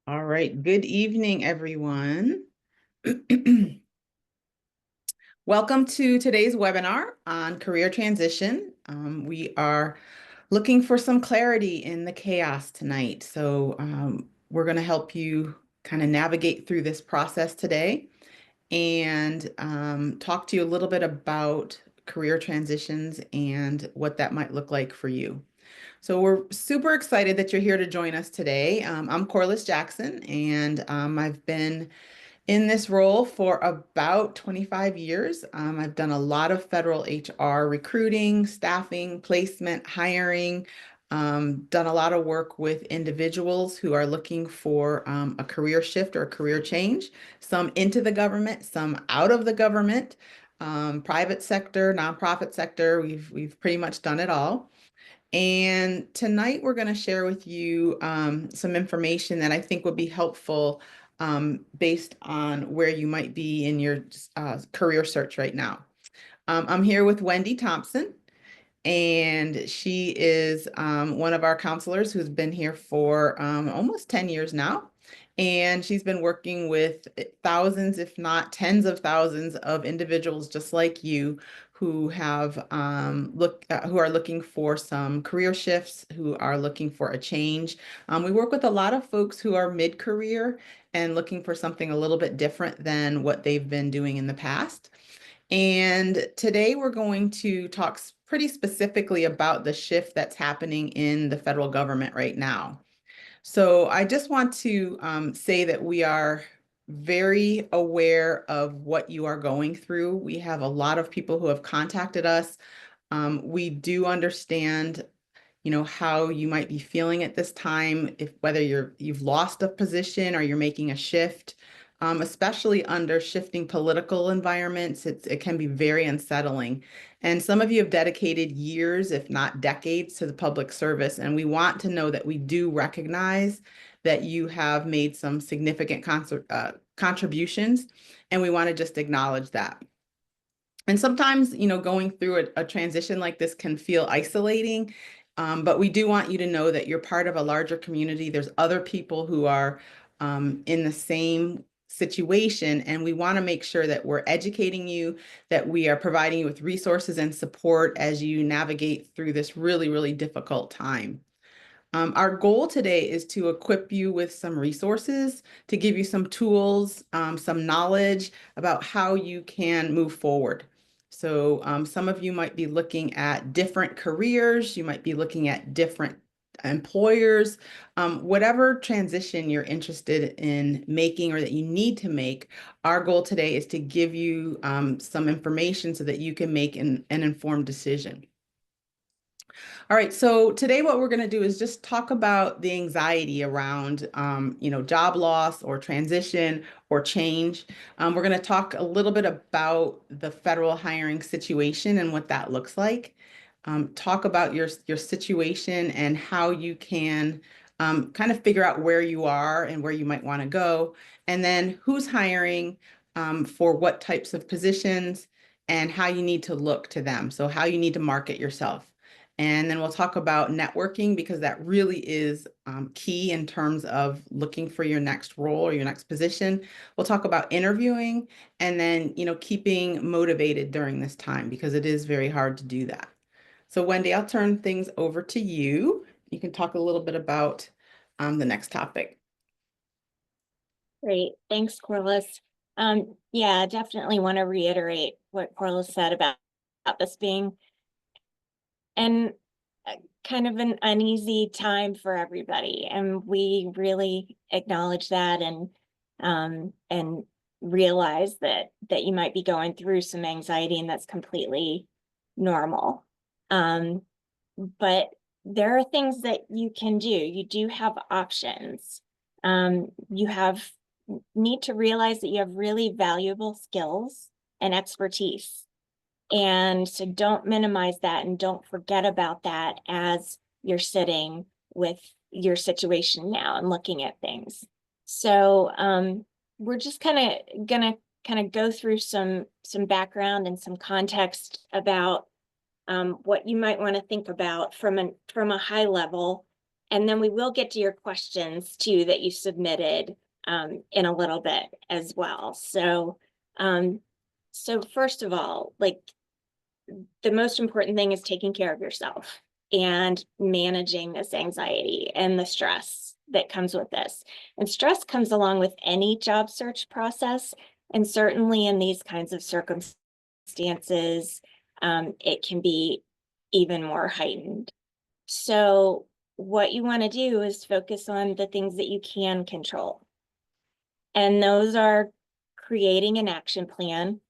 All right, good evening, everyone. Welcome to today's webinar on career transition. We are looking for some clarity in the chaos tonight. So we're going to help you kind of navigate through this process today and talk to you a little bit about career transitions and what that might look like for you. So we're super excited that you're here to join us today. I'm Corliss Jackson, and I've been in this role for about 25 years. I've done a lot of federal HR recruiting, staffing, placement, hiring, done a lot of work with individuals who are looking for a career shift or a career change, some into the government, some out of the government, private sector, nonprofit sector. We've pretty much done it all. And tonight we're going to share with you some information that I think would be helpful based on where you might be in your career search right now. I'm here with Wendy Thompson, and she is one of our counselors who's been here for almost 10 years now. And she's been working with thousands, if not tens of thousands of individuals just like you who have who are looking for some career shifts, who are looking for a change. We work with a lot of folks who are mid-career and looking for something a little bit different than what they've been doing in the past. And today we're going to talk pretty specifically about the shift that's happening in the federal government right now. So I just want to say that we are very aware of what you are going through. We have a lot of people who have contacted us. We do understand, how you might be feeling at this time, if whether you've lost a position or you're making a shift, especially under shifting political environments, it can be very unsettling. And some of you have dedicated years, if not decades, to the public service, and we want to know that we do recognize that you have made some significant contributions, and we want to just acknowledge that. And sometimes, going through a transition like this can feel isolating, but we do want you to know that you're part of a larger community. There's other people who are in the same situation, and we want to make sure that we're educating you, that we are providing you with resources and support as you navigate through this really, really difficult time. Our goal today is to equip you with some resources, to give you some tools, some knowledge about how you can move forward. So some of you might be looking at different careers, you might be looking at different employers, whatever transition you're interested in making or that you need to make. Our goal today is to give you some information so that you can make an informed decision. All right, so today what we're going to do is just talk about the anxiety around, job loss or transition or change. We're going to talk a little bit about the federal hiring situation and what that looks like. Talk about your situation and how you can kind of figure out where you are and where you might want to go, and then who's hiring for what types of positions and how you need to look to them. So how you need to market yourself. And then we'll talk about networking because that really is key in terms of looking for your next role or your next position. We'll talk about interviewing and then, keeping motivated during this time because it is very hard to do that. So Wendy, I'll turn things over to you. You can talk a little bit about the next topic. Great. Thanks, Corliss. Yeah, definitely want to reiterate what Corliss said about this being and kind of an uneasy time for everybody. And we really acknowledge that and realize that you might be going through some anxiety, and that's completely normal. But there are things that you can do. You do have options. You need to realize that you have really valuable skills and expertise. And so don't minimize that and don't forget about that as you're sitting with your situation now and looking at things. So we're just gonna go through some background and some context about what you might want to think about from a high level, And then we will get to your questions too that you submitted in a little bit as well. So first of all, like the most important thing is taking care of yourself and managing this anxiety and the stress that comes with this. And stress comes along with any job search process. And certainly in these kinds of circumstances, it can be even more heightened. So what you want to do is focus on the things that you can control. And those are creating an action plan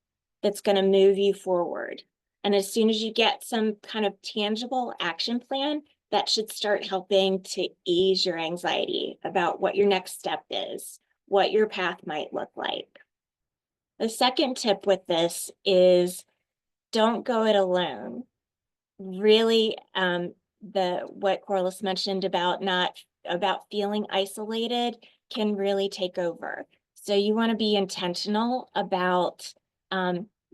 that's going to move you forward. And as soon as you get some kind of tangible action plan, that should start helping to ease your anxiety about what your next step is, what your path might look like. The second tip with this is don't go it alone. Really, what Corliss mentioned about feeling isolated can really take over. So you want to be intentional about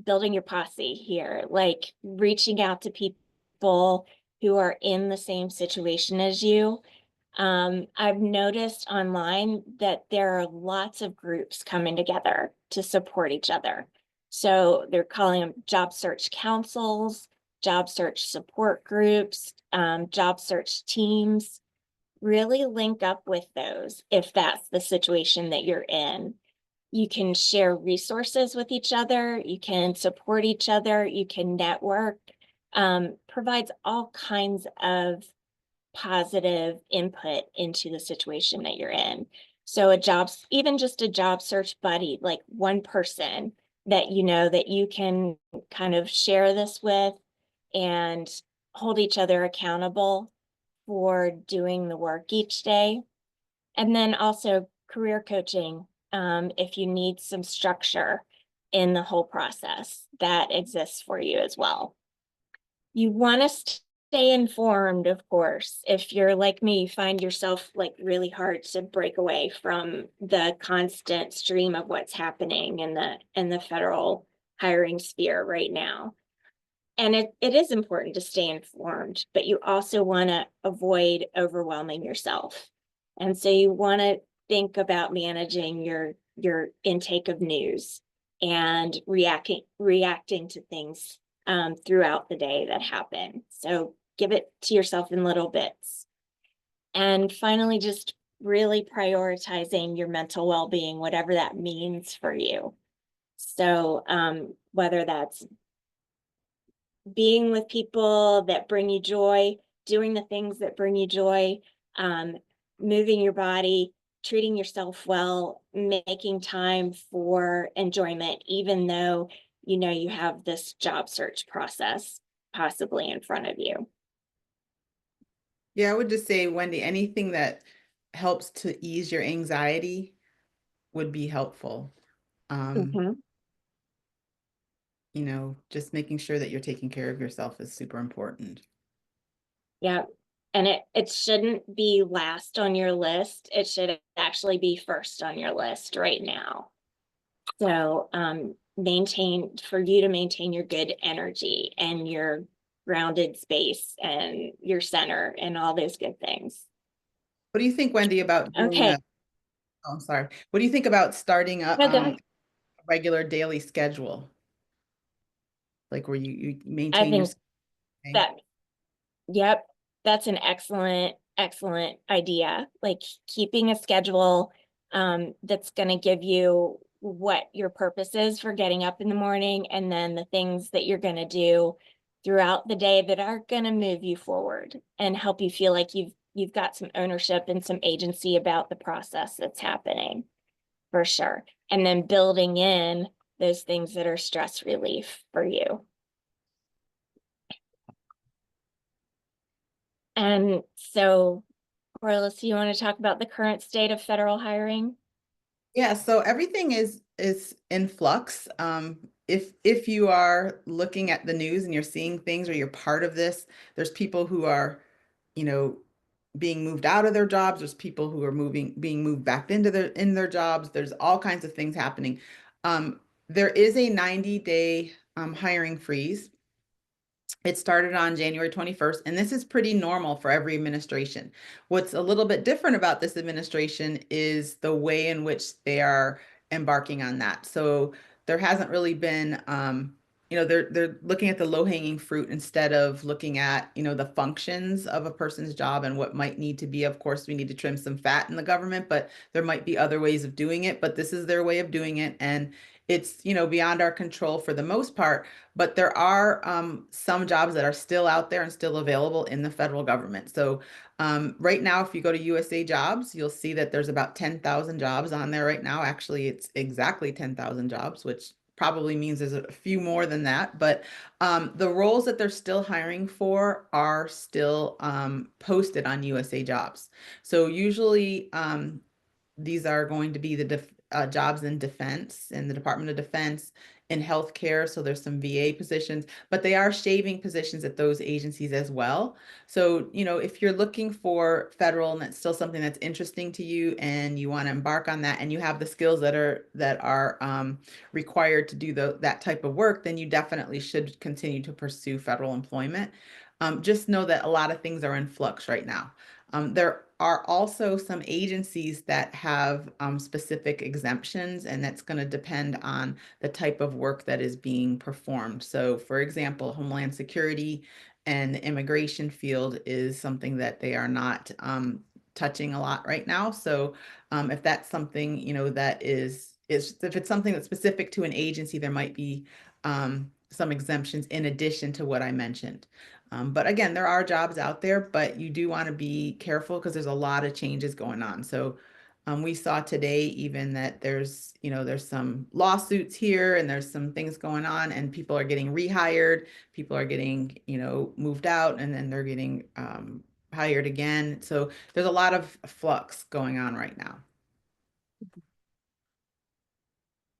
building your posse here, like reaching out to people who are in the same situation as you. I've noticed online that there are lots of groups coming together to support each other. So they're calling them job search councils, job search support groups, job search teams. Really link up with those if that's the situation that you're in. You can share resources with each other, you can support each other, you can network, provides all kinds of positive input into the situation that you're in. So even just a job search buddy, like one person that you know that you can kind of share this with and hold each other accountable for doing the work each day. And then also career coaching, if you need some structure in the whole process, that exists for you as well. You want to stay informed, of course. If you're like me, you find yourself like really hard to break away from the constant stream of what's happening in the federal hiring sphere right now. And it is important to stay informed, but you also want to avoid overwhelming yourself. And so you want to think about managing your intake of news and reacting to things throughout the day that happen. So give it to yourself in little bits. And finally, just really prioritizing your mental well-being, whatever that means for you. So whether that's being with people that bring you joy, doing the things that bring you joy, moving your body, treating yourself well, making time for enjoyment, even though you know you have this job search process possibly in front of you. Yeah, I would just say, Wendy, anything that helps to ease your anxiety would be helpful. Mhm. Just making sure that you're taking care of yourself is super important. Yeah. And it shouldn't be last on your list. It should actually be first on your list right now. So for you to maintain your good energy and your grounded space and your center and all those good things. What do you think, Wendy, about doing Okay. oh, I'm sorry. What do you think about starting a No, go ahead. regular daily schedule? Like where you I maintain your think schedule? that, yep, that's an excellent idea. Like keeping a schedule that's going to give you what your purpose is for getting up in the morning, and then the things that you're going to do throughout the day that are going to move you forward and help you feel like you've got some ownership and some agency about the process that's happening, for sure. And then building in those things that are stress relief for you. And so, Corliss, you want to talk about the current state of federal hiring? Yeah, so everything is in flux. If you are looking at the news and you're seeing things or you're part of this, there's people who are, you know, being moved out of their jobs. There's people who are being moved back into their jobs. There's all kinds of things happening. There is a 90-day hiring freeze. It started on January 21st, and this is pretty normal for every administration. What's a little bit different about this administration is the way in which they are embarking on that. So there hasn't really been, they're looking at the low-hanging fruit instead of looking at, the functions of a person's job and what might need to be. Of course, we need to trim some fat in the government, but there might be other ways of doing it. But this is their way of doing it, and it's, beyond our control for the most part, but there are some jobs that are still out there and still available in the federal government. So right now, if you go to USA Jobs, you'll see that there's about 10,000 jobs on there right now. Actually, it's exactly 10,000 jobs, which probably means there's a few more than that. But the roles that they're still hiring for are still posted on USA Jobs. So usually these are going to be the jobs in defense, in the Department of Defense, in healthcare. So there's some VA positions, but they are shaving positions at those agencies as well. So, if you're looking for federal and that's still something that's interesting to you and you want to embark on that and you have the skills that are required to do that type of work, then you definitely should continue to pursue federal employment. Just know that a lot of things are in flux right now. There are also some agencies that have specific exemptions, and that's going to depend on the type of work that is being performed. So, for example, Homeland Security and the immigration field is something that they are not touching a lot right now. So, if that's something, that is if it's something that's specific to an agency, there might be some exemptions in addition to what I mentioned. But again, there are jobs out there, but you do want to be careful because there's a lot of changes going on. So we saw today even that there's some lawsuits here and there's some things going on and people are getting rehired, people are getting, moved out and then they're getting hired again. So there's a lot of flux going on right now.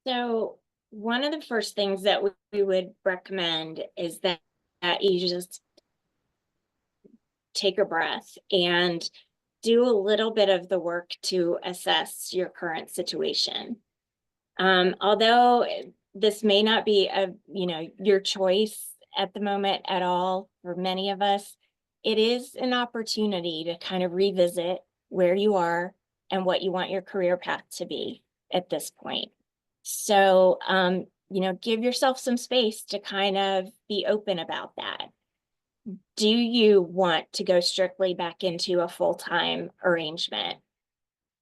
So one of the first things that we would recommend is that you just take a breath and do a little bit of the work to assess your current situation. Although this may not be your choice at the moment at all for many of us, it is an opportunity to kind of revisit where you are and what you want your career path to be at this point. So, give yourself some space to kind of be open about that. Do you want to go strictly back into a full-time arrangement?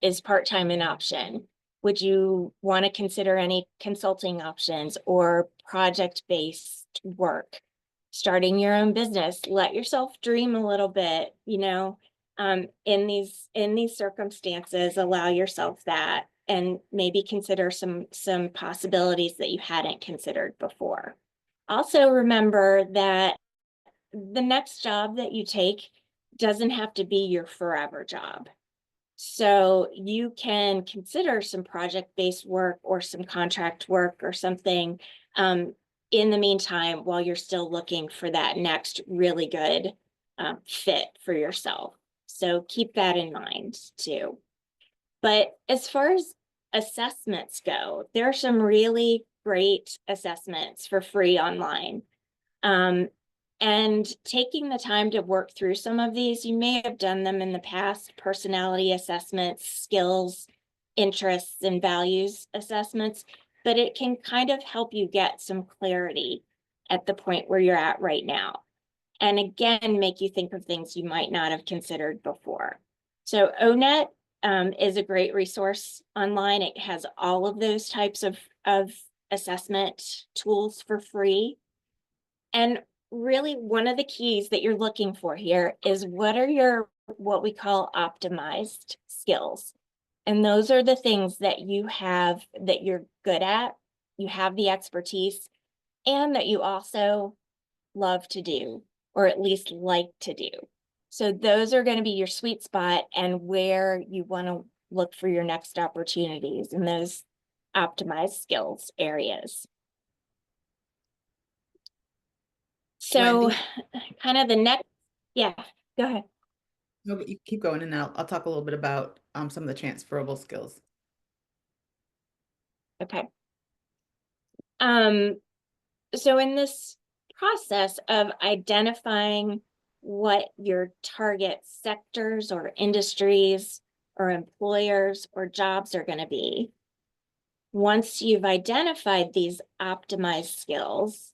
Is part-time an option? Would you want to consider any consulting options or project-based work? Starting your own business, let yourself dream a little bit, in these circumstances, allow yourself that and maybe consider some possibilities that you hadn't considered before. Also remember that the next job that you take doesn't have to be your forever job. So you can consider some project-based work or some contract work or something in the meantime while you're still looking for that next really good fit for yourself. So keep that in mind too. But as far as assessments go, there are some really great assessments for free online. And taking the time to work through some of these, you may have done them in the past, personality assessments, skills, interests, and values assessments, but it can kind of help you get some clarity at the point where you're at right now. And again, make you think of things you might not have considered before. So ONET is a great resource online. It has all of those types of assessment tools for free. And really, one of the keys that you're looking for here is what are your, what we call optimized skills. And those are the things that you have that you're good at, you have the expertise, and that you also love to do, or at least like to do. So those are going to be your sweet spot and where you want to look for your next opportunities in those optimized skills areas. So Wendy, kind of the next, yeah, go ahead. no, but you keep going and I'll talk a little bit about some of the transferable skills. Okay. So in this process of identifying what your target sectors or industries or employers or jobs are going to be. Once you've identified these optimized skills,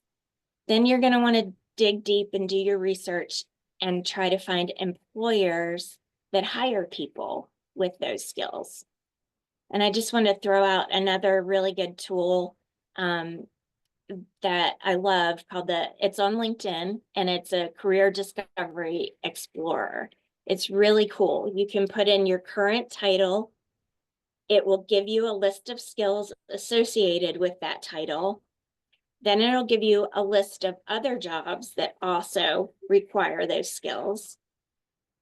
then you're going to want to dig deep and do your research and try to find employers that hire people with those skills. And I just want to throw out another really good tool that I love called it's on LinkedIn, and it's a career discovery explorer. It's really cool. You can put in your current title. It will give you a list of skills associated with that title. Then it'll give you a list of other jobs that also require those skills.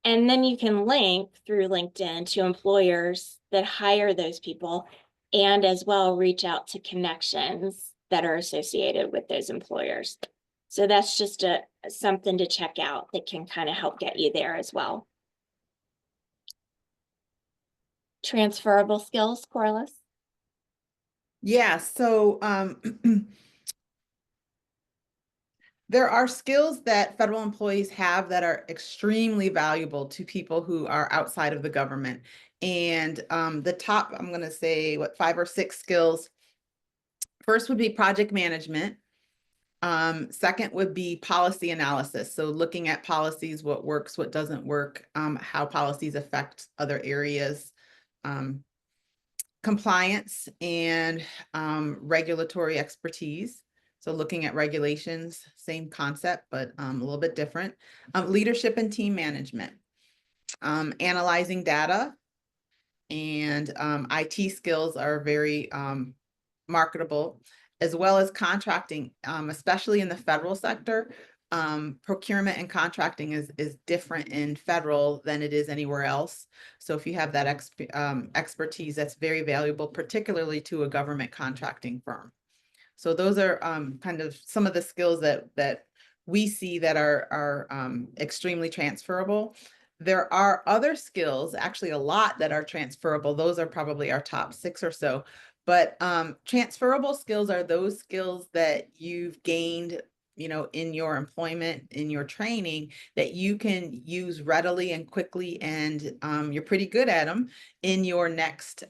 And then you can link through LinkedIn to employers that hire those people, and as well reach out to connections that are associated with those employers. So that's just something to check out that can kind of help get you there as well. Transferable skills, Corliss? Yeah, so there are skills that federal employees have that are extremely valuable to people who are outside of the government. And the top, I'm going to say, 5 or 6 skills. First would be project management. Second would be policy analysis. So looking at policies, what works, what doesn't work, how policies affect other areas. Compliance and regulatory expertise. So looking at regulations, same concept, but a little bit different. Leadership and team management, analyzing data, and IT skills are very marketable, as well as contracting, especially in the federal sector. Procurement and contracting is different in federal than it is anywhere else. So if you have that expertise, that's very valuable, particularly to a government contracting firm. So those are kind of some of the skills that we see that are extremely transferable. There are other skills, actually a lot, that are transferable. Those are probably our top 6 or so. But transferable skills are those skills that you've gained, in your employment, in your training, that you can use readily and quickly, and you're pretty good at them in your next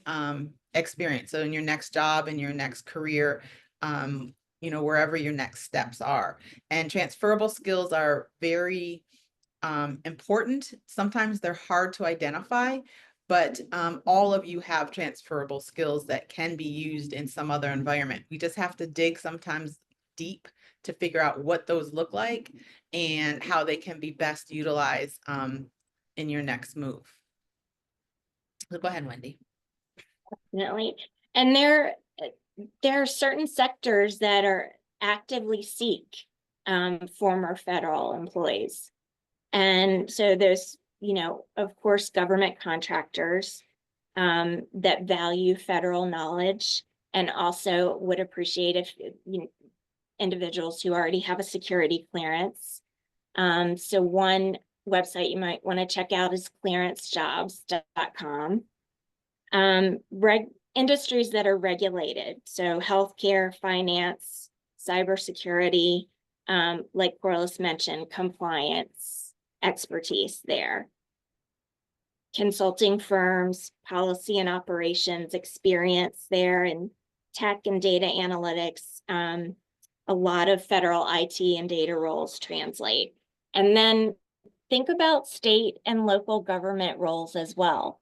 experience. So in your next job, in your next career, wherever your next steps are. And transferable skills are very important. Sometimes they're hard to identify, but all of you have transferable skills that can be used in some other environment. We just have to dig sometimes deep to figure out what those look like and how they can be best utilized in your next move. So go ahead, Wendy. Definitely. And there are certain sectors that are actively seek former federal employees. And so there's, of course, government contractors that value federal knowledge and also would appreciate if individuals who already have a security clearance. So one website you might want to check out is clearancejobs.com. Industries that are regulated, so healthcare, finance, cybersecurity, like Corliss mentioned, compliance, expertise there. Consulting firms, policy and operations experience there, and tech and data analytics. A lot of federal IT and data roles translate. And then think about state and local government roles as well.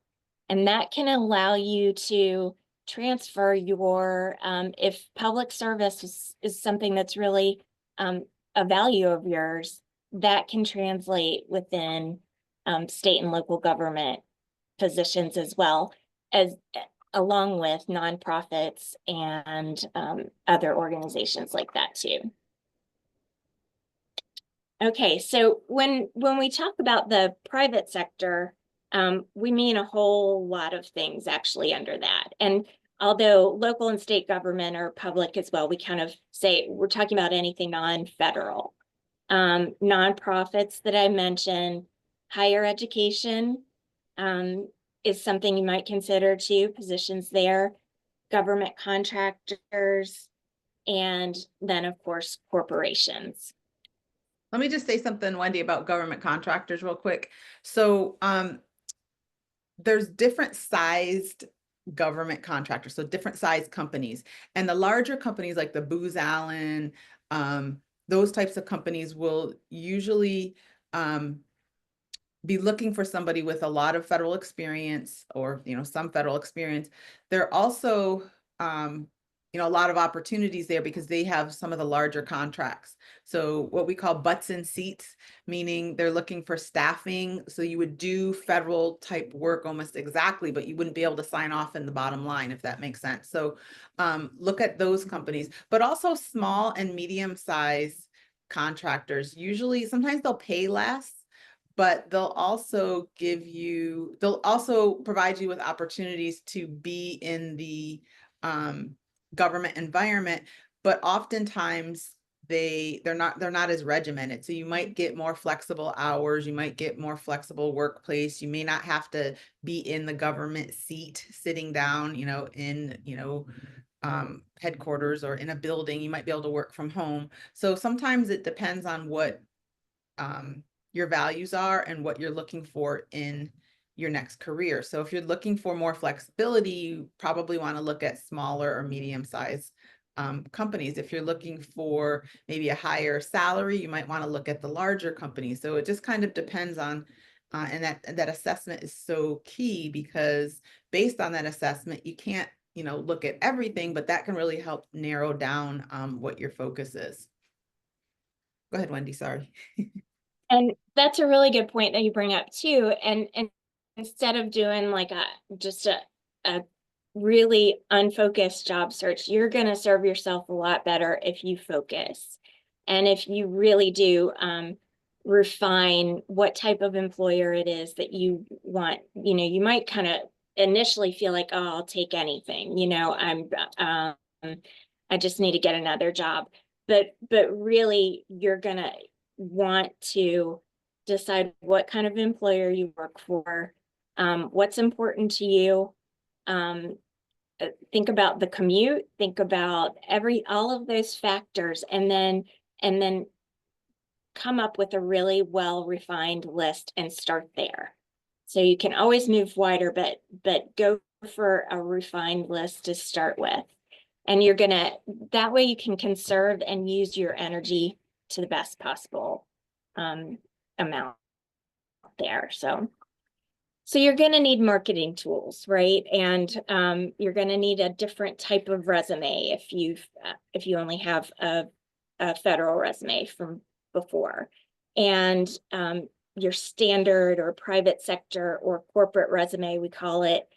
And that can allow you to transfer your, if public service is something that's really a value of yours, that can translate within state and local government positions as well, as along with nonprofits and other organizations like that too. Okay, so when we talk about the private sector, we mean a whole lot of things actually under that. And although local and state government are public as well, we kind of say we're talking about anything non-federal. Nonprofits that I mentioned, higher education is something you might consider too, positions there, government contractors, and then of course corporations. Let me just say something, Wendy, about government contractors real quick. So there's different sized government contractors, so different sized companies. And the larger companies like the Booz Allen, those types of companies will usually be looking for somebody with a lot of federal experience, or some federal experience. There are also a lot of opportunities there because they have some of the larger contracts. So what we call butts in seats, meaning they're looking for staffing. So you would do federal type work almost exactly, but you wouldn't be able to sign off in the bottom line, if that makes sense. So look at those companies, but also small and medium size contractors. Usually, sometimes they'll pay less, but they'll also provide you with opportunities to be in the government environment, but oftentimes they're not as regimented. So you might get more flexible hours, you might get more flexible workplace. You may not have to be in the government seat sitting down, in headquarters or in a building. You might be able to work from home. So sometimes it depends on what your values are and what you're looking for in your next career. So if you're looking for more flexibility, you probably want to look at smaller or medium-sized companies. If you're looking for maybe a higher salary, you might want to look at the larger companies. So it just kind of depends on, and that assessment is so key, because based on that assessment, you can't, look at everything, but that can really help narrow down what your focus is. Go ahead, Wendy, sorry. And that's a really good point that you bring up too. And instead of doing like just a really unfocused job search, you're going to serve yourself a lot better if you focus. And if you really do refine what type of employer it is that you want. You might kind of initially feel like, oh, I'll take anything, I just need to get another job. But really, you're gonna want to decide what kind of employer you work for, what's important to you. Think about the commute, think about all of those factors, and then come up with a really well-refined list and start there. So you can always move wider, but go for a refined list to start with. And that way you can conserve and use your energy to the best possible amount there. So you're going to need marketing tools, right? And you're going to need a different type of resume if you only have a federal resume from before. And your standard or private sector or corporate resume, we call it,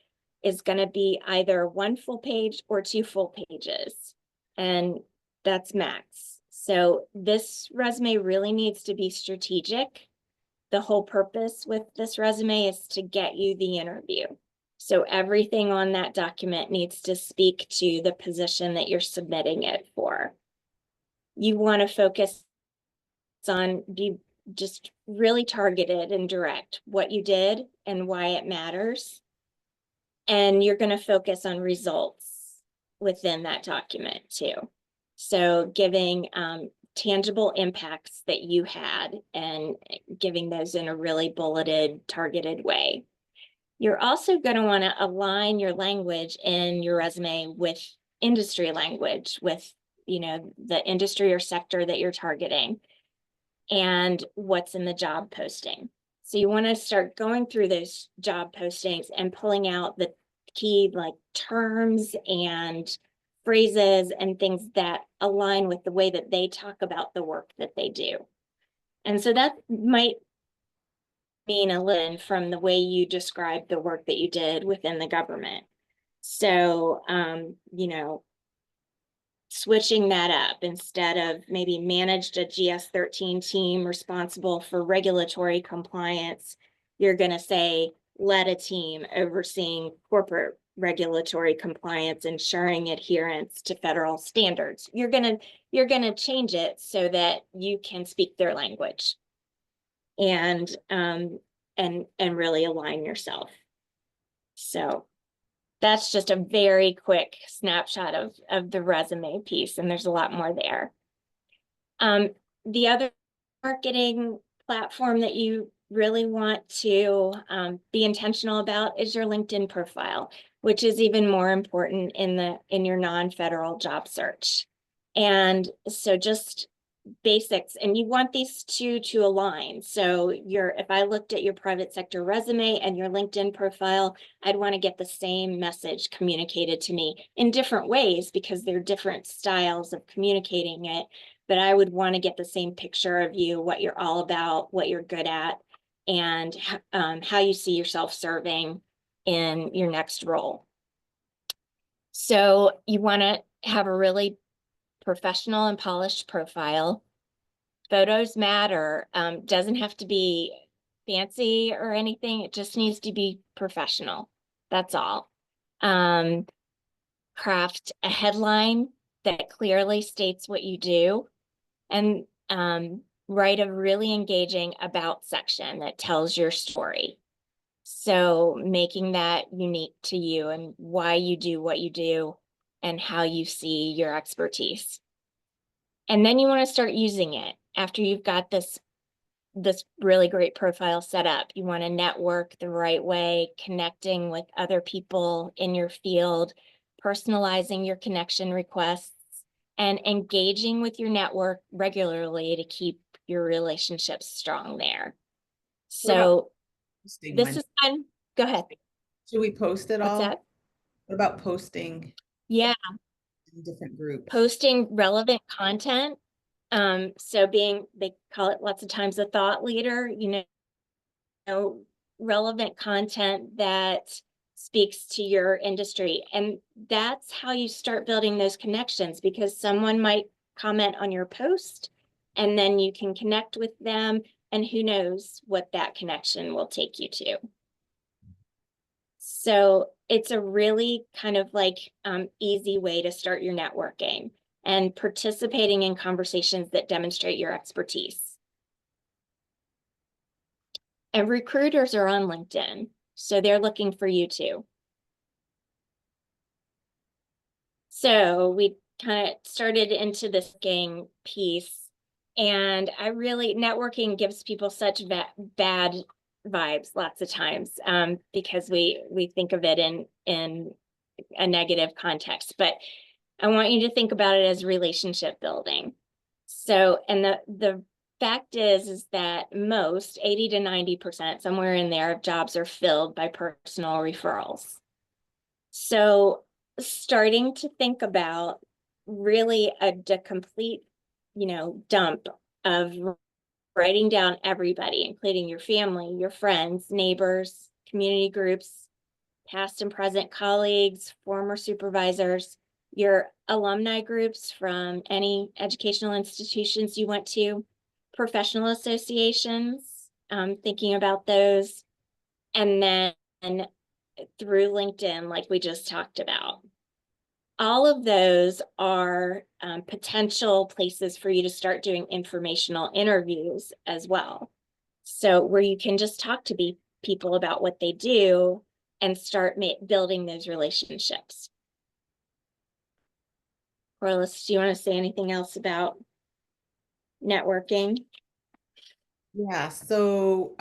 is going to be either 1 full page or 2 full pages. And that's max. So this resume really needs to be strategic. The whole purpose with this resume is to get you the interview. So everything on that document needs to speak to the position that you're submitting it for. You want to focus on, be just really targeted and direct what you did and why it matters. And you're going to focus on results within that document too. So giving tangible impacts that you had and giving those in a really bulleted, targeted way. You're also going to want to align your language in your resume with industry language, with the industry or sector that you're targeting and what's in the job posting. So you want to start going through those job postings and pulling out the key like terms and phrases and things that align with the way that they talk about the work that they do. And so that might mean a little from the way you describe the work that you did within the government. So, switching that up, instead of maybe managed a GS-13 team responsible for regulatory compliance, you're going to say led a team overseeing corporate regulatory compliance, ensuring adherence to federal standards. You're going to change it so that you can speak their language and really align yourself. So that's just a very quick snapshot of the resume piece, and there's a lot more there. The other marketing platform that you really want to be intentional about is your LinkedIn profile, which is even more important in your non-federal job search. And so just basics, and you want these two to align. So if I looked at your private sector resume and your LinkedIn profile, I'd want to get the same message communicated to me in different ways because they're different styles of communicating it. But I would want to get the same picture of you, what you're all about, what you're good at, and how you see yourself serving in your next role. So you want to have a really professional and polished profile. Photos matter. Doesn't have to be fancy or anything. It just needs to be professional. That's all. Craft a headline that clearly states what you do, and write a really engaging about section that tells your story. So making that unique to you and why you do what you do and how you see your expertise. And then you want to start using it after you've got this really great profile set up. You want to network the right way, connecting with other people in your field, personalizing your connection requests, and engaging with your network regularly to keep your relationships strong there. What about So posting this when? is fun. Go ahead. Should we post it What's all? that? What about posting Yeah, in different groups? posting relevant content. So they call it lots of times a thought leader, relevant content that speaks to your industry. And that's how you start building those connections, because someone might comment on your post and then you can connect with them, and who knows what that connection will take you to. So it's a really kind of like easy way to start your networking and participating in conversations that demonstrate your expertise. And recruiters are on LinkedIn, so they're looking for you too. So we kind of started into this gang piece, and networking gives people such bad vibes lots of times, because we think of it in a negative context, but I want you to think about it as relationship building. So, and the fact is that most 80 to 90%, somewhere in there, of jobs are filled by personal referrals. So starting to think about really a complete, dump of writing down everybody, including your family, your friends, neighbors, community groups, past and present colleagues, former supervisors, your alumni groups from any educational institutions you went to, professional associations, thinking about those, and then through LinkedIn, like we just talked about. All of those are potential places for you to start doing informational interviews as well. So where you can just talk to people about what they do and start building those relationships. Corliss, do you want to say anything else about networking? Yeah, so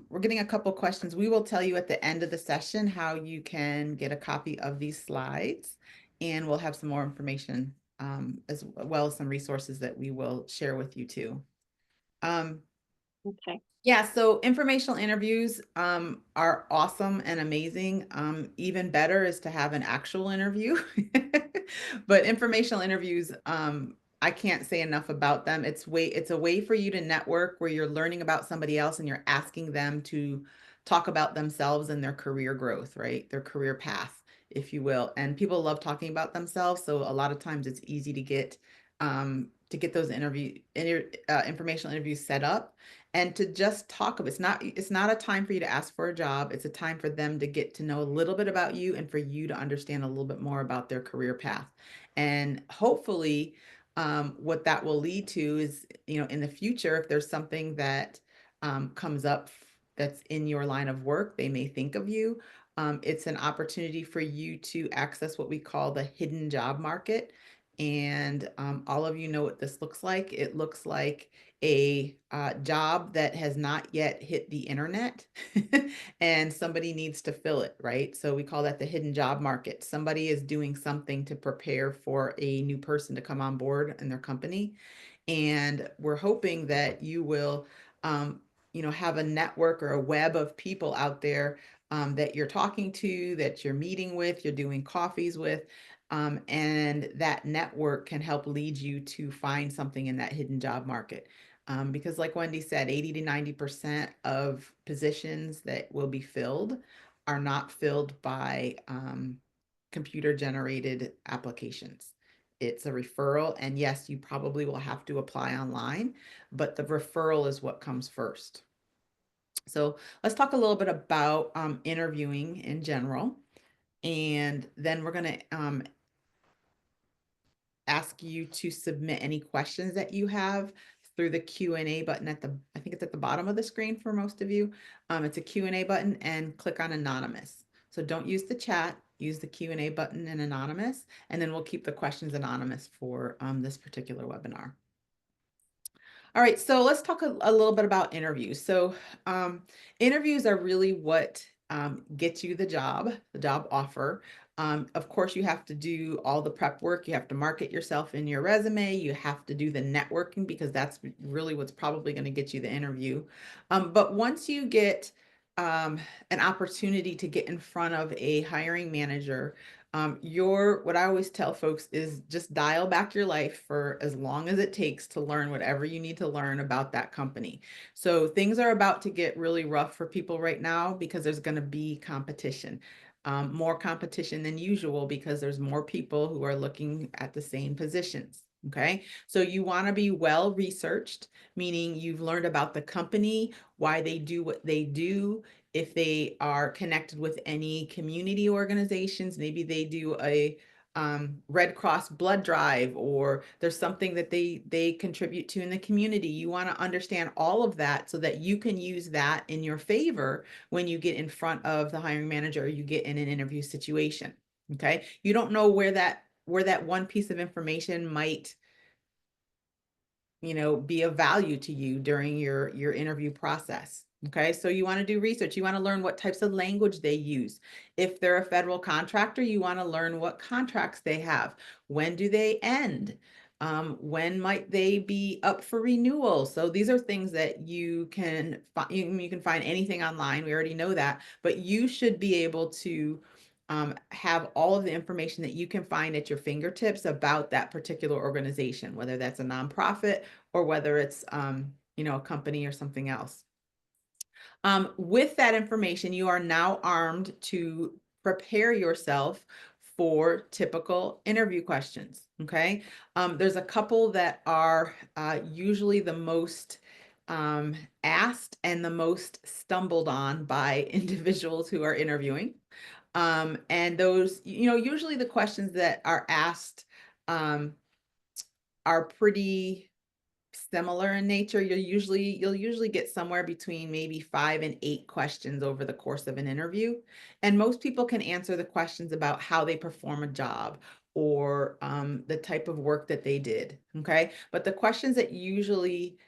we're getting a couple questions. We will tell you at the end of the session how you can get a copy of these slides, and we'll have some more information as well as some resources that we will share with you too. Okay. Yeah, so informational interviews are awesome and amazing. Even better is to have an actual interview. But informational interviews, I can't say enough about them. It's a way for you to network where you're learning about somebody else and you're asking them to talk about themselves and their career growth, right? Their career path, if you will. And people love talking about themselves, so a lot of times it's easy to get those informational interviews set up and to just talk about it's not a time for you to ask for a job. It's a time for them to get to know a little bit about you and for you to understand a little bit more about their career path. And hopefully what that will lead to is, in the future, if there's something that comes up that's in your line of work, they may think of you. It's an opportunity for you to access what we call the hidden job market. And all of you know what this looks like. It looks like a job that has not yet hit the internet and somebody needs to fill it, right? So we call that the hidden job market. Somebody is doing something to prepare for a new person to come on board in their company. And we're hoping that you will, have a network or a web of people out there that you're talking to, that you're meeting with, you're doing coffees with, and that network can help lead you to find something in that hidden job market. Because like Wendy said, 80 to 90% of positions that will be filled are not filled by computer generated applications. It's a referral, and yes, you probably will have to apply online, but the referral is what comes first. So let's talk a little bit about interviewing in general, and then we're going to ask you to submit any questions that you have through the Q&A button I think it's at the bottom of the screen for most of you. It's a Q&A button, and click on anonymous. So don't use the chat, use the Q&A button and anonymous, and then we'll keep the questions anonymous for this particular webinar. All right, so let's talk a little bit about interviews. So interviews are really what gets you the job offer. Of course, you have to do all the prep work. You have to market yourself in your resume. You have to do the networking, because that's really what's probably going to get you the interview. But once you get an opportunity to get in front of a hiring manager, what I always tell folks is just dial back your life for as long as it takes to learn whatever you need to learn about that company. So things are about to get really rough for people right now, because there's going to be competition. More competition than usual, because there's more people who are looking at the same positions. Okay, so you want to be well researched, meaning you've learned about the company, why they do what they do, if they are connected with any community organizations. Maybe they do a Red Cross blood drive, or there's something that they contribute to in the community. You want to understand all of that so that you can use that in your favor when you get in front of the hiring manager, or you get in an interview situation. Okay, you don't know where that one piece of information might be of value to you during your interview process. Okay, so you want to do research. You want to learn what types of language they use. If they're a federal contractor, you want to learn what contracts they have. When do they end? When might they be up for renewal? So these are things that you can find. You can find anything online. We already know that, but you should be able to have all of the information that you can find at your fingertips about that particular organization, whether that's a nonprofit or whether it's a company or something else. With that information, you are now armed to prepare yourself for typical interview questions. Okay, there's a couple that are usually the most asked and the most stumbled on by individuals who are interviewing. And those, usually the questions that are asked are pretty similar in nature. You'll usually get somewhere between maybe 5 and 8 questions over the course of an interview. And most people can answer the questions about how they perform a job, or the type of work that they did. Okay. But the questions that usually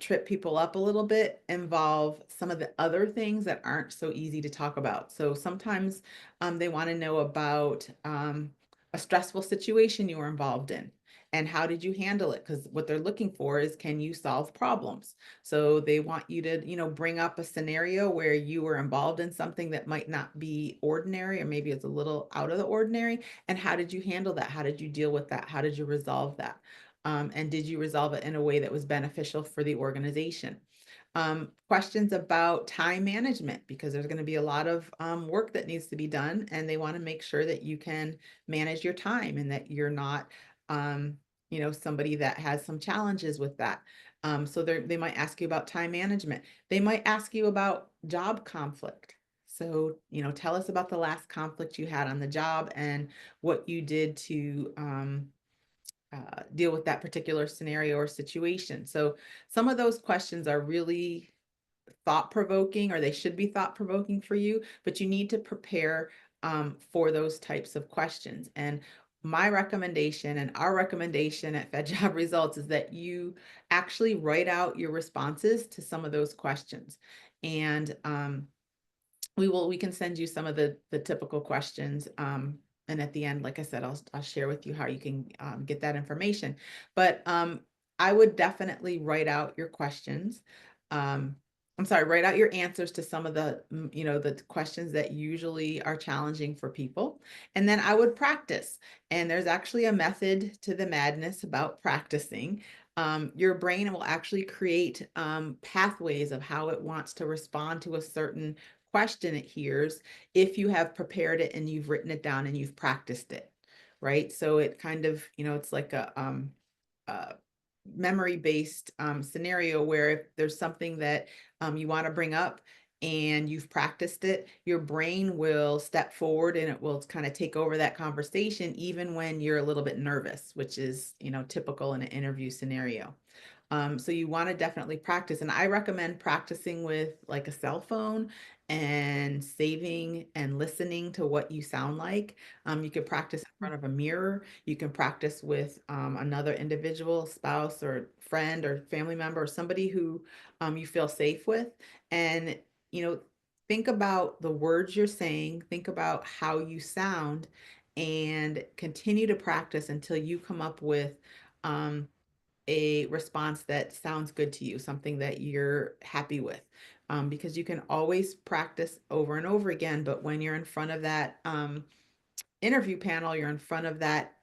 trip people up a little bit involve some of the other things that aren't so easy to talk about. So sometimes they want to know about a stressful situation you were involved in, and how did you handle it? Because what they're looking for is, can you solve problems? So they want you to, bring up a scenario where you were involved in something that might not be ordinary, or maybe it's a little out of the ordinary. And how did you handle that? How did you deal with that? How did you resolve that? And did you resolve it in a way that was beneficial for the organization? Questions about time management, because there's going to be a lot of work that needs to be done, and they want to make sure that you can manage your time, and that you're not somebody that has some challenges with that. So they might ask you about time management. They might ask you about job conflict. So, tell us about the last conflict you had on the job, and what you did to deal with that particular scenario or situation. So some of those questions are really thought-provoking, or they should be thought-provoking for you, but you need to prepare for those types of questions. And my recommendation and our recommendation at FedJob Results is that you actually write out your responses to some of those questions. And we can send you some of the typical questions. And at the end, like I said, I'll share with you how you can get that information. But I would definitely write out your questions. I'm sorry, write out your answers to some of the, the questions that usually are challenging for people. And then I would practice. And there's actually a method to the madness about practicing. Your brain will actually create pathways of how it wants to respond to a certain question it hears if you have prepared it and you've written it down and you've practiced it, right? So it kind of, it's like a memory-based scenario where if there's something that you want to bring up and you've practiced it, your brain will step forward and it will kind of take over that conversation, even when you're a little bit nervous, which is, typical in an interview scenario. So you want to definitely practice. And I recommend practicing with like a cell phone and saving and listening to what you sound like. You could practice in front of a mirror. You can practice with another individual, spouse or friend or family member or somebody who you feel safe with. And, you know, think about the words you're saying, think about how you sound, and continue to practice until you come up with a response that sounds good to you, something that you're happy with. Because you can always practice over and over again, but when you're in front of that interview panel, you're in front of that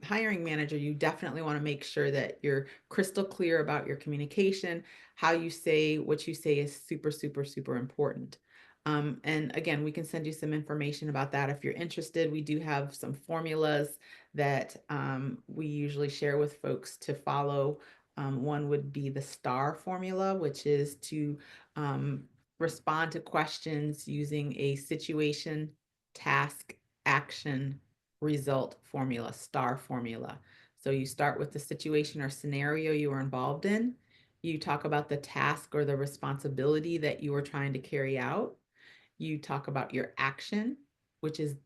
hiring manager, you definitely want to make sure that you're crystal clear about your communication. How you say what you say is super, super, super important. And again, we can send you some information about that if you're interested. We do have some formulas that we usually share with folks to follow. One would be the STAR formula, which is to respond to questions using a situation, task, action, result formula, STAR formula. So you start with the situation or scenario you were involved in. You talk about the task or the responsibility that you were trying to carry out. You talk about your action, which is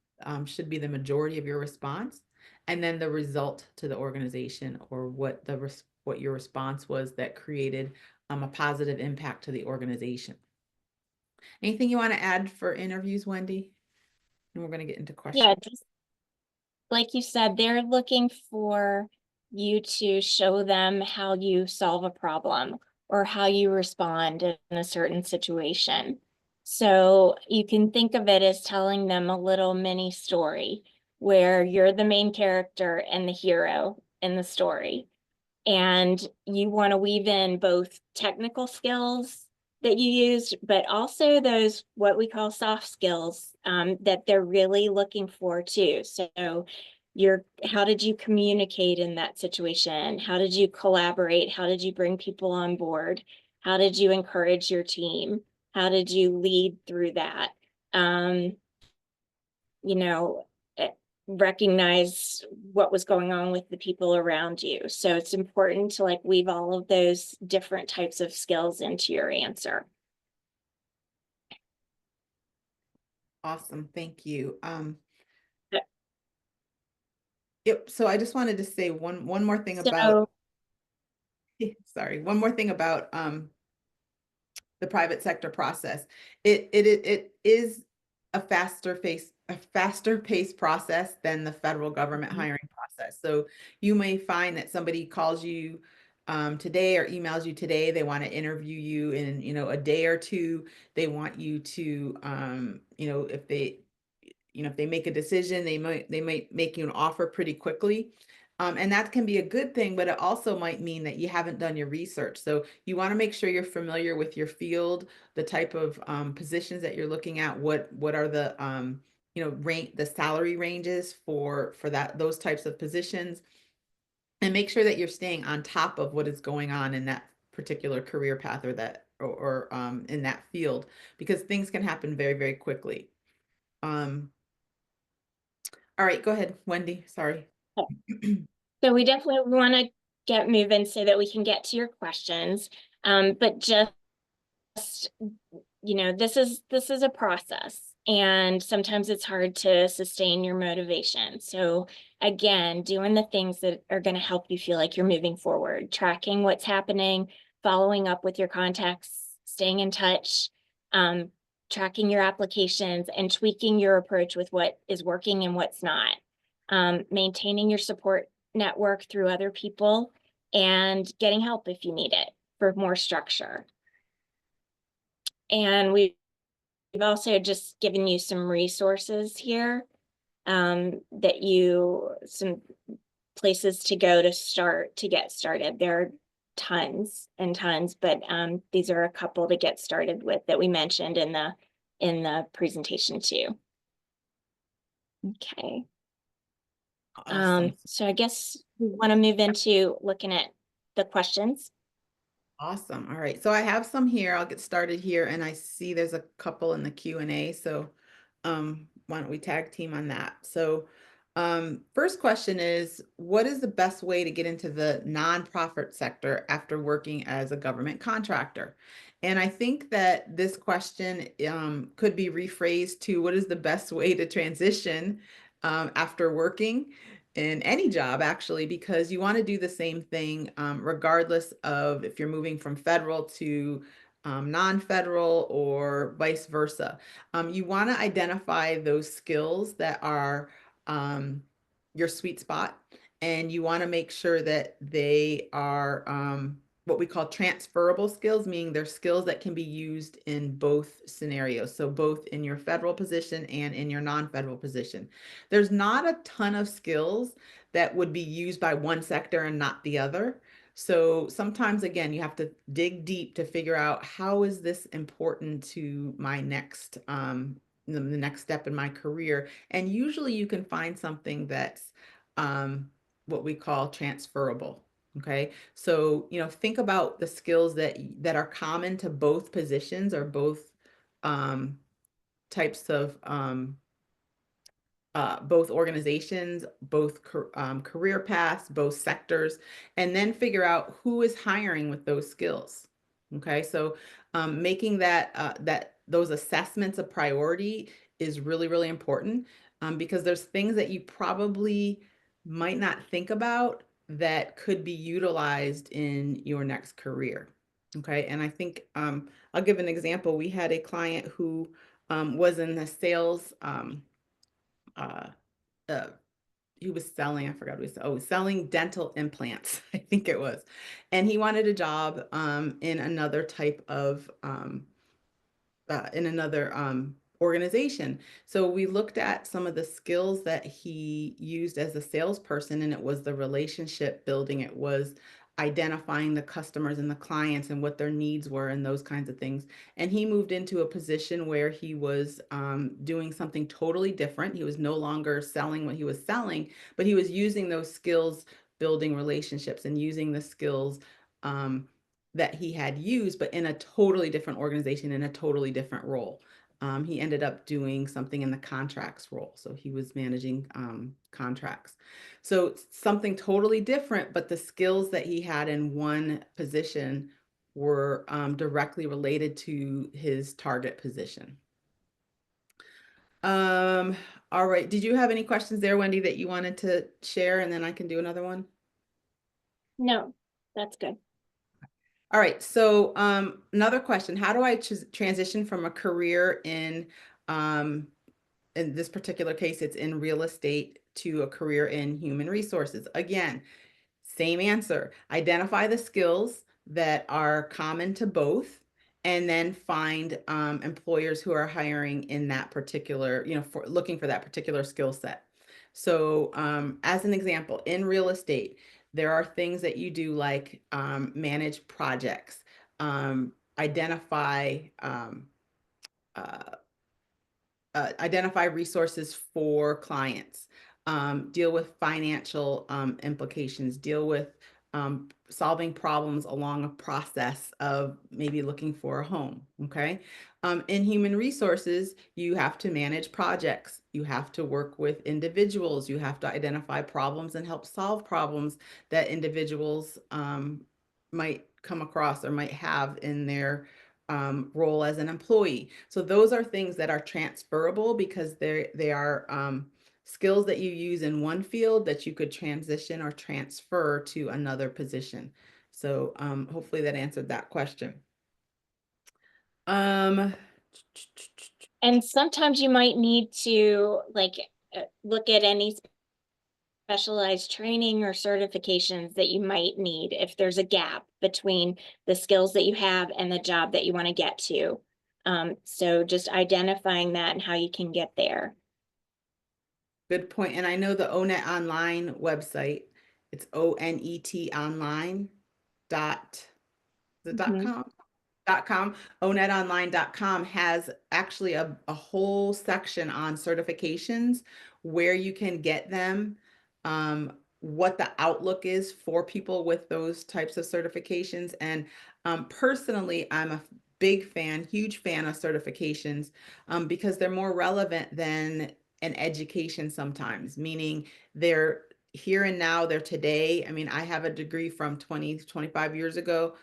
should be the majority of your response, and then the result to the organization, or what your response was that created a positive impact to the organization. Anything you want to add for interviews, Wendy? And we're going to get into Yeah, questions. just like you said, they're looking for you to show them how you solve a problem or how you respond in a certain situation. So you can think of it as telling them a little mini story where you're the main character and the hero in the story. And you want to weave in both technical skills that you used, but also those what we call soft skills that they're really looking for too. So how did you communicate in that situation? How did you collaborate? How did you bring people on board? How did you encourage your team? How did you lead through that? Um, you know, recognize what was going on with the people around you. So it's important to like weave all of those different types of skills into your answer. Awesome, thank you. Yeah. Yep. So I just wanted to say one more thing about So sorry, one more thing about the private sector process. It is a faster paced process than the federal government hiring process. So you may find that somebody calls you today or emails you today. They want to interview you in, a day or two. They want you to, if they make a decision, they might make you an offer pretty quickly. And that can be a good thing, but it also might mean that you haven't done your research. So you want to make sure you're familiar with your field, the type of positions that you're looking at, what are the the salary ranges for those types of positions, and make sure that you're staying on top of what is going on in that particular career path or in that field, because things can happen very, very quickly. All right, go ahead, Wendy. Sorry. so we definitely want to get moving so that we can get to your questions. But just this is a process, and sometimes it's hard to sustain your motivation. So again, doing the things that are going to help you feel like you're moving forward, tracking what's happening, following up with your contacts, staying in touch, um, tracking your applications, and tweaking your approach with what is working and what's not. Maintaining your support network through other people, and getting help if you need it for more structure. And we've also just given you some resources here, some places to go to get started. There are tons and tons, but these are a couple to get started with that we mentioned in the presentation too. Okay. Awesome. So I guess we want to move into looking at the questions. Awesome. All right. So I have some here. I'll get started here, and I see there's a couple in the Q&A. So why don't we tag team on that? So first question is, what is the best way to get into the nonprofit sector after working as a government contractor? And I think that this question could be rephrased to, what is the best way to transition after working in any job, actually, because you want to do the same thing regardless of if you're moving from federal to non-federal or vice versa. You want to identify those skills that are your sweet spot, and you want to make sure that they are what we call transferable skills, meaning they're skills that can be used in both scenarios. So both in your federal position and in your non-federal position. There's not a ton of skills that would be used by one sector and not the other. So sometimes, again, you have to dig deep to figure out, how is this important to my next the next step in my career. And usually you can find something that's what we call transferable. Okay. So, think about the skills that are common to both positions, or both um, types of both organizations, both career paths, both sectors, and then figure out who is hiring with those skills. Okay, so making that those assessments a priority is really, really important, because there's things that you probably might not think about that could be utilized in your next career. Okay, and I think I'll give an example. We had a client who was in the sales. Uh, uh, he was selling, I forgot what he said. Oh, selling dental implants, I think it was. And he wanted a job in another type of in another organization. So we looked at some of the skills that he used as a salesperson, and it was the relationship building. It was identifying the customers and the clients and what their needs were and those kinds of things. And he moved into a position where he was doing something totally different. He was no longer selling what he was selling, but he was using those skills, building relationships, and using the skills that he had used, but in a totally different organization, in a totally different role. He ended up doing something in the contracts role. So he was managing contracts. So something totally different, but the skills that he had in one position were directly related to his target position. Um, all right. Did you have any questions there, Wendy, that you wanted to share? And then I can do another one. No, that's good. All right, so another question: how do I transition from a career in this particular case, it's in real estate, to a career in human resources? Again, same answer. Identify the skills that are common to both, and then find employers who are hiring in that particular, for looking for that particular skill set. So, as an example, in real estate, there are things that you do like manage projects, identify uh, identify resources for clients, deal with financial implications, deal with solving problems along a process of maybe looking for a home. Okay. In human resources, you have to manage projects, you have to work with individuals, you have to identify problems and help solve problems that individuals might come across or might have in their role as an employee. So those are things that are transferable because they are skills that you use in one field that you could transition or transfer to another position. So hopefully that answered that question. Um, And sometimes you might need to like look at any specialized training or certifications that you might need if there's a gap between the skills that you have and the job that you want to get to. So just identifying that and how you can get there. Good point. And I know the ONET Online website, it's ONET online dot, the dot Mhm. com? .com, onetonline.com has actually a whole section on certifications, where you can get them, what the outlook is for people with those types of certifications. And personally, I'm a big fan, huge fan of certifications, because they're more relevant than an education sometimes, meaning they're here and now, they're today. I mean, I have a degree from 20, 25 years ago,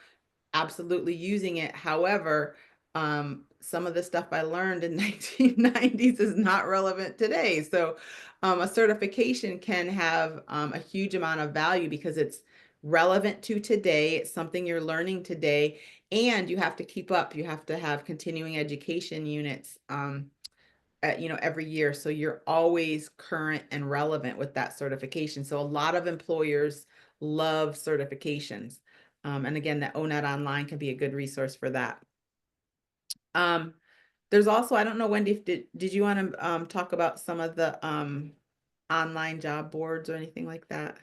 absolutely using it. However, some of the stuff I learned in 1990s is not relevant today. So a certification can have a huge amount of value because it's relevant to today. It's something you're learning today, and you have to keep up. You have to have continuing education units, every year. So you're always current and relevant with that certification. So a lot of employers love certifications. And again, the ONET Online can be a good resource for that. Um, there's also, I don't know, Wendy, if did you want to talk about some of the online job boards or anything like that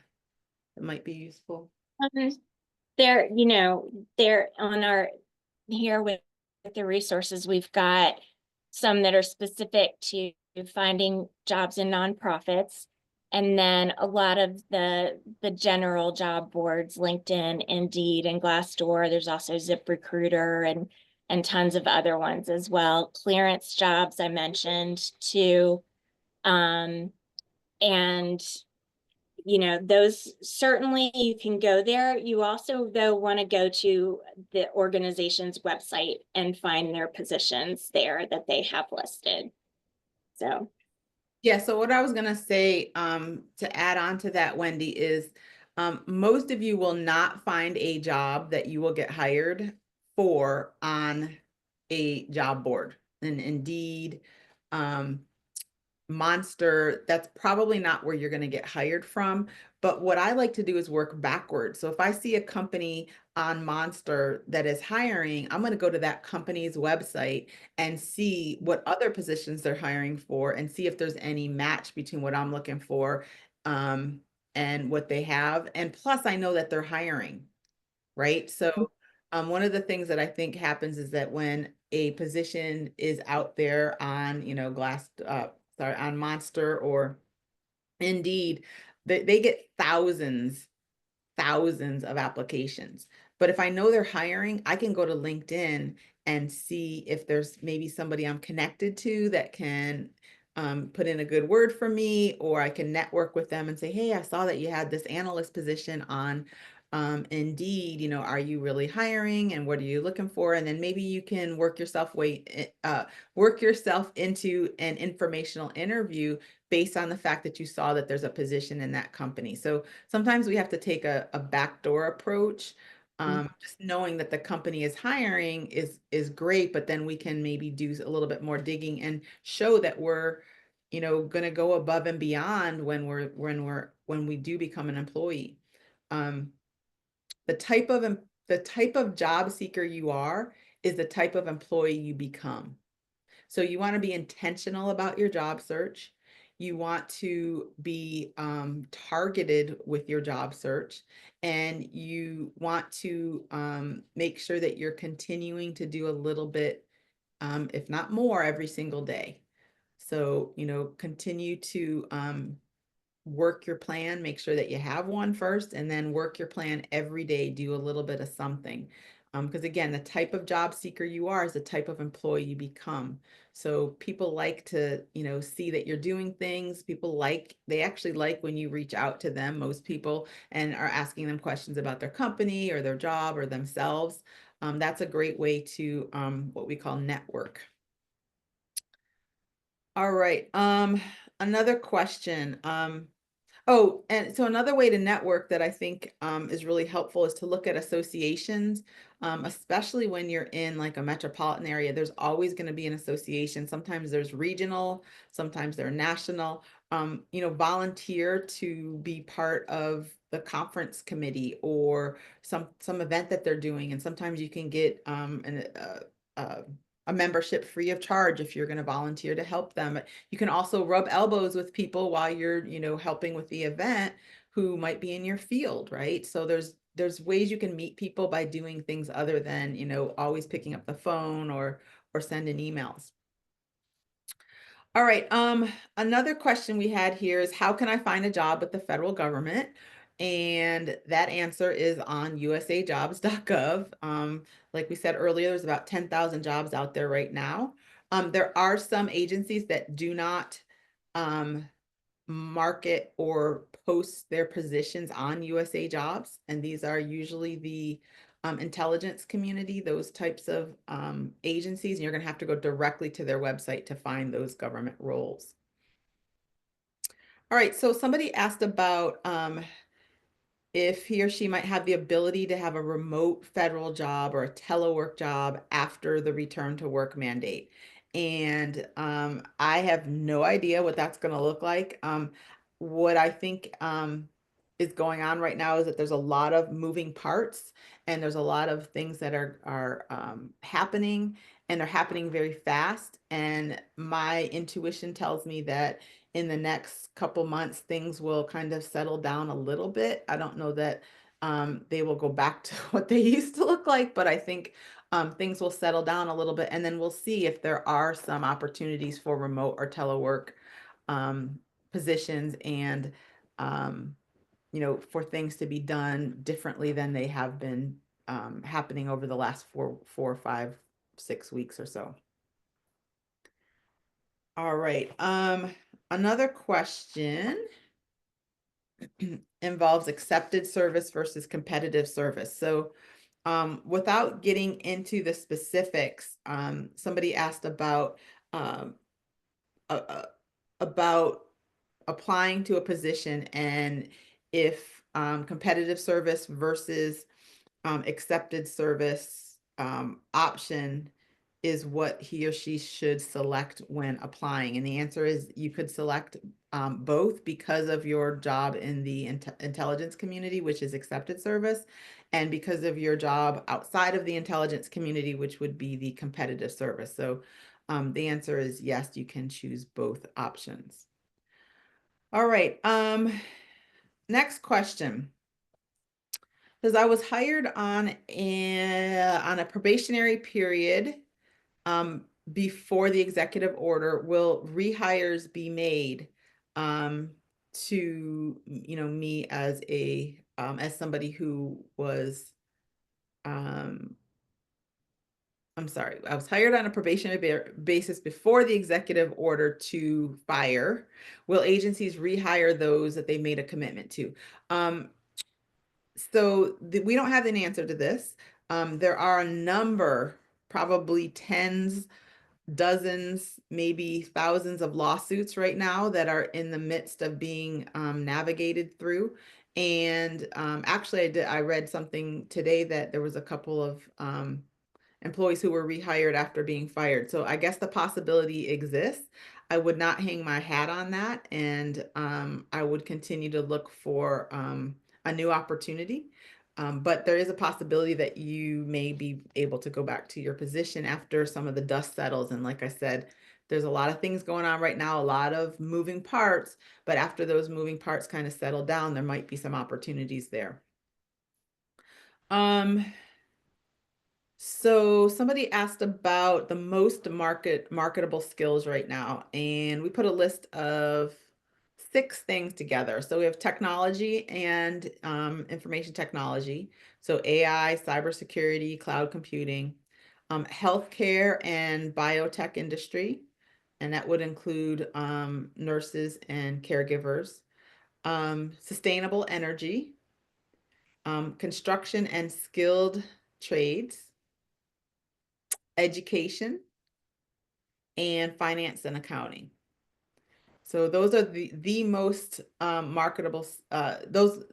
that might be useful? Um, There, they're on our here with the resources. We've got some that are specific to finding jobs in nonprofits, and then a lot of the general job boards, LinkedIn, Indeed, and Glassdoor. There's also ZipRecruiter and tons of other ones as well. Clearance jobs I mentioned too. And those certainly you can go there. You also, though, want to go to the organization's website and find their positions there that they have listed. So, Yeah, so what I was gonna say, to add on to that, Wendy, is most of you will not find a job that you will get hired for on a job board. And Indeed, um, Monster, that's probably not where you're going to get hired from. But what I like to do is work backwards. So if I see a company on Monster that is hiring, I'm going to go to that company's website and see what other positions they're hiring for and see if there's any match between what I'm looking for, and what they have. And plus, I know that they're hiring, right? So one of the things that I think happens is that when a position is out there on, on Monster or Indeed, they get thousands of applications. But if I know they're hiring, I can go to LinkedIn and see if there's maybe somebody I'm connected to that can put in a good word for me, or I can network with them and say, hey, I saw that you had this analyst position on Indeed, are you really hiring and what are you looking for? And then maybe you can work yourself into an informational interview based on the fact that you saw that there's a position in that company. So sometimes we have to take a backdoor approach. Just knowing that the company is hiring is great, but then we can maybe do a little bit more digging and show that we're, going to go above and beyond when we do become an employee. Um, the type of job seeker you are is the type of employee you become. So you want to be intentional about your job search. You want to be targeted with your job search, and you want to make sure that you're continuing to do a little bit, if not more, every single day. So, continue to work your plan, make sure that you have one first, and then work your plan every day, do a little bit of something. Because again, the type of job seeker you are is the type of employee you become. So people like to, see that you're doing things. They actually like when you reach out to them, most people, and are asking them questions about their company or their job or themselves. That's a great way to what we call network. All right. Another question. Oh, and so another way to network that I think is really helpful is to look at associations, especially when you're in like a metropolitan area. There's always going to be an association. Sometimes there's regional, sometimes they're national. Volunteer to be part of the conference committee or some event that they're doing, and sometimes you can get uh, a membership free of charge if you're going to volunteer to help them. You can also rub elbows with people while you're, helping with the event who might be in your field, right? So there's ways you can meet people by doing things other than, always picking up the phone or sending emails. All right. Another question we had here is how can I find a job with the federal government? And that answer is on usajobs.gov. Like we said earlier, there's about 10,000 jobs out there right now. There are some agencies that do not um, market or post their positions on USA Jobs, and these are usually the intelligence community, those types of agencies, and you're going to have to go directly to their website to find those government roles. All right, so somebody asked about if he or she might have the ability to have a remote federal job or a telework job after the return to work mandate. And I have no idea what that's going to look like. What I think is going on right now is that there's a lot of moving parts and there's a lot of things that are happening, and they're happening very fast. And my intuition tells me that in the next couple months, things will kind of settle down a little bit. I don't know that they will go back to what they used to look like, but I think things will settle down a little bit, and then we'll see if there are some opportunities for remote or telework um, positions, and for things to be done differently than they have been happening over the last 5, 6 weeks or so. All right. Another question involves accepted service versus competitive service. So, without getting into the specifics, somebody asked um, uh, about applying to a position and if competitive service versus accepted service option is what he or she should select when applying. And the answer is you could select both because of your job in the intelligence community, which is accepted service, and because of your job outside of the intelligence community, which would be the competitive service. So the answer is yes, you can choose both options. All right. Next question. Because I was hired on a probationary period before the executive order. Will rehires be made to me as a as somebody who was I'm sorry, I was hired on a probationary basis before the executive order to fire. Will agencies rehire those that they made a commitment to? So we don't have an answer to this. There are a number, probably tens, dozens, maybe thousands of lawsuits right now that are in the midst of being navigated through. And actually, I read something today that there was a couple of employees who were rehired after being fired. So I guess the possibility exists. I would not hang my hat on that, and I would continue to look for a new opportunity. But there is a possibility that you may be able to go back to your position after some of the dust settles. And like I said, there's a lot of things going on right now, a lot of moving parts, but after those moving parts kind of settle down, there might be some opportunities there. Um, so somebody asked about the most marketable skills right now, and we put a list of 6 things together. So we have technology and information technology. So AI, cybersecurity, cloud computing, healthcare and biotech industry, and that would include nurses and caregivers, sustainable energy, construction and skilled trades, education, and finance and accounting. So those are the most marketable, uh, those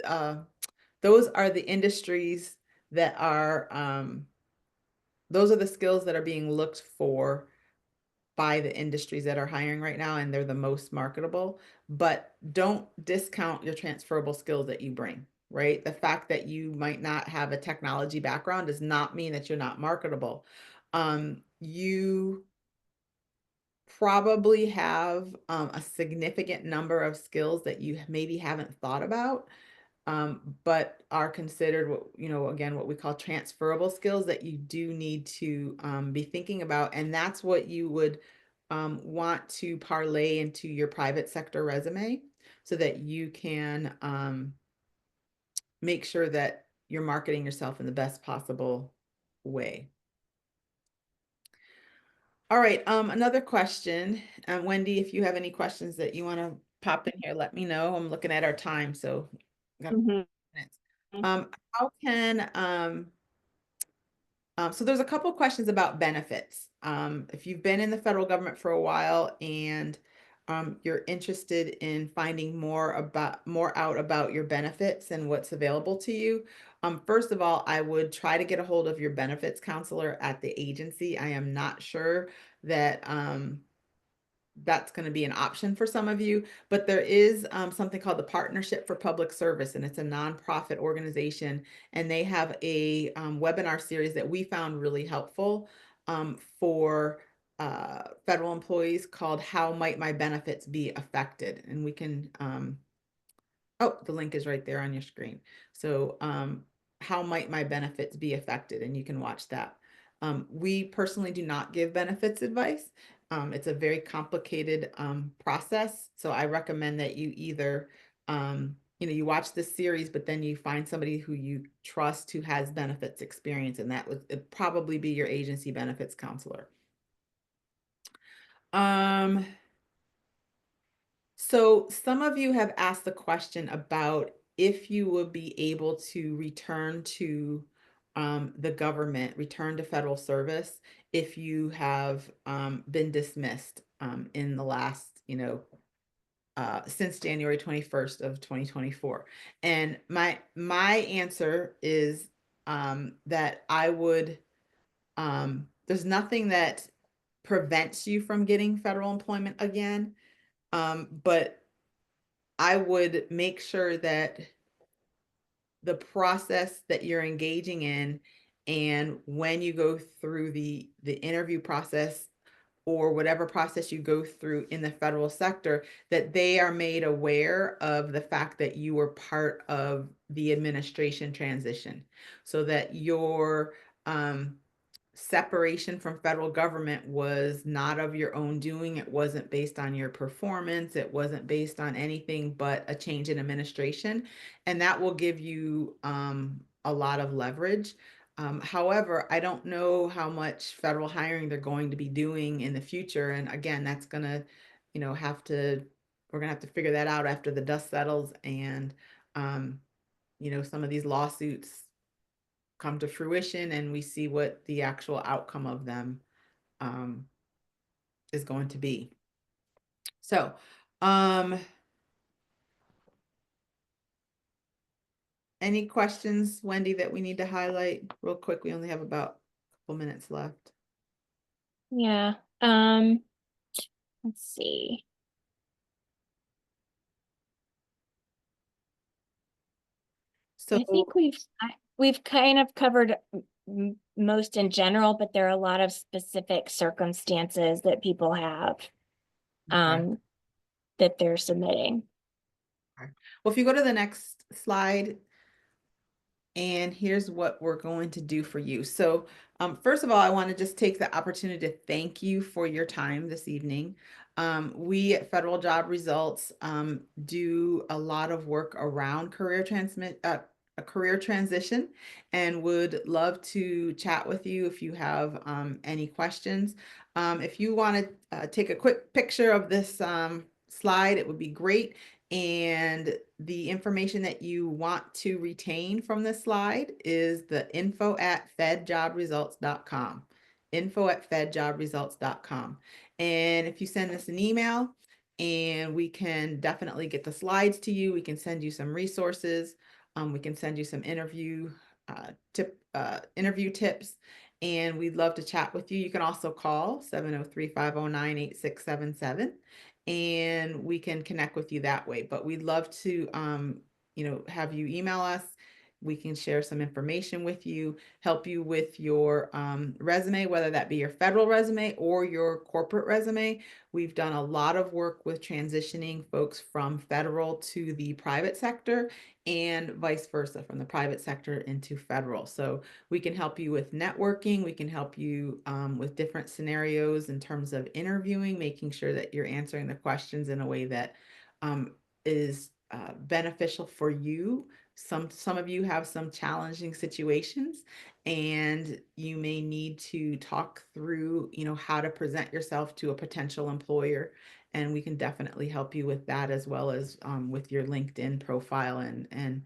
are the industries that are, those are the skills that are being looked for by the industries that are hiring right now, and they're the most marketable. But don't discount your transferable skills that you bring, right? The fact that you might not have a technology background does not mean that you're not marketable. You probably have a significant number of skills that you maybe haven't thought about, but are considered what, again, what we call transferable skills that you do need to be thinking about. And that's what you would want to parlay into your private sector resume so that you can make sure that you're marketing yourself in the best possible way. All right, another question. Wendy, if you have any questions that you want to pop in here, let me know. I'm looking at our time, so we got Mhm. minutes. How can so there's a couple of questions about benefits. If you've been in the federal government for a while and you're interested in finding more out about your benefits and what's available to you, first of all, I would try to get a hold of your benefits counselor at the agency. I am not sure that that's going to be an option for some of you, but there is something called the Partnership for Public Service, and it's a nonprofit organization, and they have a webinar series that we found really helpful for federal employees called "How Might My Benefits Be Affected?" And we can oh, the link is right there on your screen. So, how might my benefits be affected? And you can watch that. We personally do not give benefits advice. It's a very complicated process. So I recommend that you either, you watch this series, but then you find somebody who you trust who has benefits experience, and that would it'd probably be your agency benefits counselor. Um, So some of you have asked the question about if you would be able to return to the government, return to federal service if you have been dismissed in the last, since January 21st of 2024. And my answer is that I would, there's nothing that prevents you from getting federal employment again. But I would make sure that the process that you're engaging in and when you go through the interview process or whatever process you go through in the federal sector, that they are made aware of the fact that you were part of the administration transition so that your separation from federal government was not of your own doing. It wasn't based on your performance. It wasn't based on anything but a change in administration. And that will give you a lot of leverage. However, I don't know how much federal hiring they're going to be doing in the future. And again, that's going to, we're going to have to figure that out after the dust settles and, some of these lawsuits come to fruition and we see what the actual outcome of them um, is going to be. So, any questions, Wendy, that we need to highlight real quick? We only have about a couple minutes left. Yeah, let's see. So, I think we've kind of covered most in general, but there are a lot of specific circumstances that people have okay. that they're submitting. Well, if you go to the next slide, and here's what we're going to do for you. So, first of all, I want to just take the opportunity to thank you for your time this evening. We at Federal Job Results do a lot of work around a career transition, and would love to chat with you if you have any questions. If you want to take a quick picture of this slide, it would be great. And the information that you want to retain from this slide is the info@fedjobresults.com. info@fedjobresults.com. And if you send us an email, and we can definitely get the slides to you, we can send you some resources, we can send you some interview tips, and we'd love to chat with you. You can also call 703-509-8677, and we can connect with you that way. But we'd love to have you email us. We can share some information with you, help you with your resume, whether that be your federal resume or your corporate resume. We've done a lot of work with transitioning folks from federal to the private sector and vice versa, from the private sector into federal. So we can help you with networking. We can help you with different scenarios in terms of interviewing, making sure that you're answering the questions in a way that is beneficial for you. Some of you have some challenging situations, and you may need to talk through, how to present yourself to a potential employer. And we can definitely help you with that, as well as with your LinkedIn profile and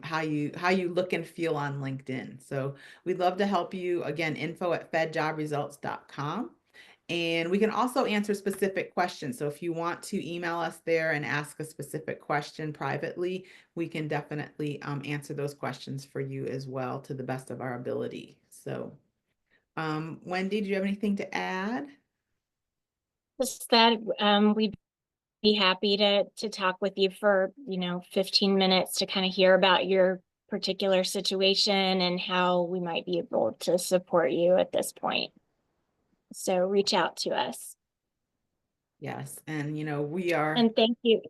how you look and feel on LinkedIn. So we'd love to help you. Again, info@fedjobresults.com. And we can also answer specific questions. So if you want to email us there and ask a specific question privately, we can definitely answer those questions for you as well, to the best of our ability. So, Wendy, do you have anything to add? Just that we'd be happy to talk with you for 15 minutes to kind of hear about your particular situation and how we might be able to support you at this point. So reach out to us. Yes, and we are. And thank you.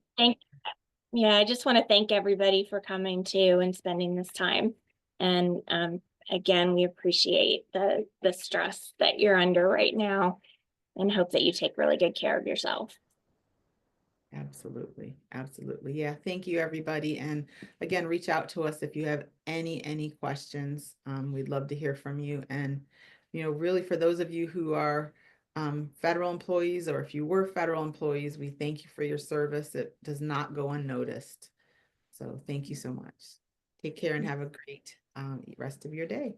Yeah, I just want to thank everybody for coming too and spending this time. And again, we appreciate the stress that you're under right now and hope that you take really good care of yourself. Absolutely. Absolutely. Yeah. Thank you, everybody. And again, reach out to us if you have any questions. We'd love to hear from you. And, really, for those of you who are federal employees, or if you were federal employees, we thank you for your service. It does not go unnoticed. So thank you so much. Take care and have a great rest of your day.